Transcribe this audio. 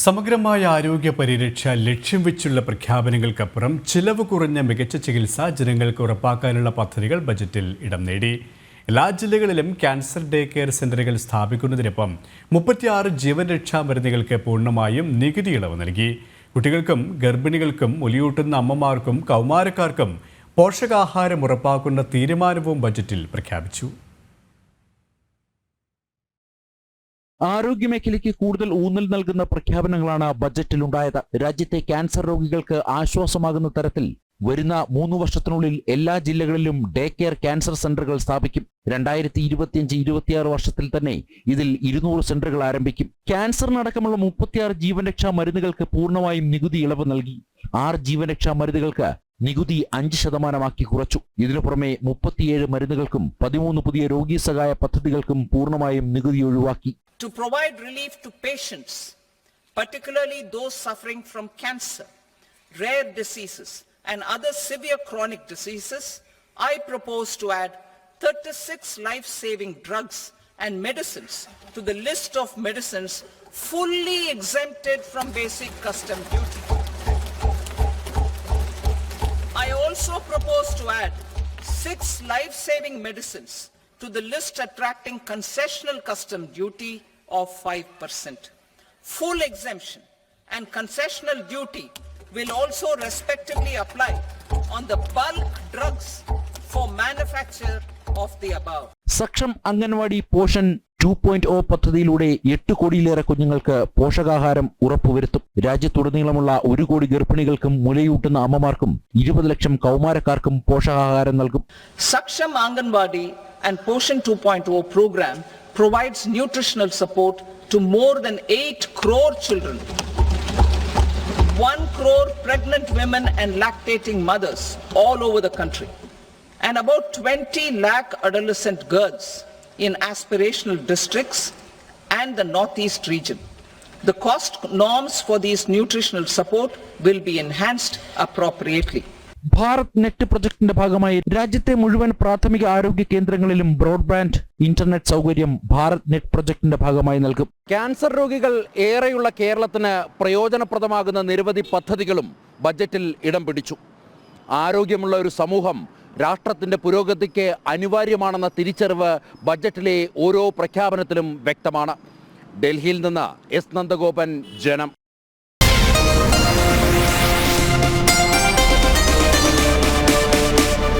സമഗ്രമായ ആരോഗ്യ പരിരക്ഷ ലക്ഷ്യം വെച്ചുള്ള പ്രഖ്യാപനങ്ങൾക്കപ്പുറം ചിലവ് കുറഞ്ഞ മികച്ച ചികിത്സ ജനങ്ങൾക്ക് ഉറപ്പാക്കാനുള്ള പദ്ധതികൾ ബജറ്റിൽ ഇടം നേടി. എല്ലാ ജില്ലകളിലും ക്യാൻസർ ഡേ കെയർ സെന്ററുകൾ സ്ഥാപിക്കുന്നതിനൊപ്പം 36 ജീവൻ രക്ഷാ മരുന്നുകൾക്ക് പൂർണ്ണമായും നികുതി ഇളവ് നൽകി. കുട്ടികൾക്കും ഗർഭിണികൾക്കും മുലയൂട്ടുന്ന അമ്മമാർക്കും കൗമാരക്കാർക്കും പോഷകാഹാരം ഉറപ്പാക്കുന്ന തീരുമാനവും ബജറ്റിൽ പ്രഖ്യാപിച്ചു. ആരോഗ്യമേഖലയ്ക്ക് കൂടുതൽ ഊന്നൽ നൽകുന്ന പ്രഖ്യാപനങ്ങളാണ് ബജറ്റിലുണ്ടായത്. രാജ്യത്തെ ക്യാൻസർ രോഗികൾക്ക് ആശ്വാസമാകുന്ന തരത്തിൽ വരുന്ന 3 വർഷത്തിനുള്ളിൽ എല്ലാ ജില്ലകളിലും ഡേ കെയർ ക്യാൻസർ സെന്ററുകൾ സ്ഥാപിക്കും. 2025-26 വർഷത്തിൽ തന്നെ ഇതിൽ 200 സെന്ററുകൾ ആരംഭിക്കും. ക്യാൻസറിനടക്കമുള്ള 36 ജീവൻ രക്ഷാ മരുന്നുകൾക്ക് പൂർണ്ണമായും നികുതി ഇളവ് നൽകി. 6 ജീവൻ രക്ഷാ മരുന്നുകൾക്ക് നികുതി 5% കുറച്ചു. ഇതിനു പുറമെ 37 മരുന്നുകൾക്കും 13 പുതിയ രോഗീ സഹായ പദ്ധതികൾക്കും പൂർണ്ണമായും നികുതി ഒഴിവാക്കി. To provide relief to patients, particularly those suffering from cancer, rare diseases and other severe chronic diseases, I propose to add 36 life-saving drugs and medicines to the list of medicines fully exempted from basic custom duty. I also propose to add 6 life-saving medicines to the list attracting concessional custom duty of 5%. Full exemption and concessional duty will also respectively apply on the bulk drugs for manufacture of the above. Saksham Anganwadi Poshan 2.0 പദ്ധതിയിലൂടെ 8 കോടിയിലേറെ കുഞ്ഞുങ്ങൾക്ക് പോഷകാഹാരം ഉറപ്പുവരുത്തും. രാജ്യത്തുടനീളമുള്ള 1 കോടി ഗർഭിണികൾക്കും മുലയൂട്ടുന്ന അമ്മമാർക്കും 20 ലക്ഷം കൗമാരക്കാർക്കും പോഷകാഹാരം നൽകും. Saksham Anganwadi and Poshan 2.0 program provides nutritional support to more than 8 crore children, 1 crore pregnant women and lactating mothers all over the country, and about 20 lakh adolescent girls in aspirational districts and the Northeast region. The cost norms for these nutritional support will be enhanced appropriately. Bharat net പ്രൊജക്ടിന്റെ ഭാഗമായി രാജ്യത്തെ മുഴുവൻ പ്രാഥമിക ആരോഗ്യ കേന്ദ്രങ്ങളിലും broadband internet സൗകര്യം Bharat net പ്രൊജക്ടിന്റെ ഭാഗമായി നൽകും. ക്യാൻസർ രോഗികൾ ഏറെയുള്ള കേരളത്തിന് പ്രയോജനപ്രദമാകുന്ന നിരവധി പദ്ധതികളും ബജറ്റിൽ ഇടം പിടിച്ചു. ആരോഗ്യമുള്ള ഒരു സമൂഹം രാഷ്ട്രത്തിന്റെ പുരോഗതിക്ക് അനിവാര്യമാണെന്ന തിരിച്ചറിവ് ബജറ്റിലെ ഓരോ പ്രഖ്യാപനത്തിലും വ്യക്തമാണ്. ഡൽഹിയിൽ നിന്ന് എസ് നന്ദഗോപൻ, ജനം.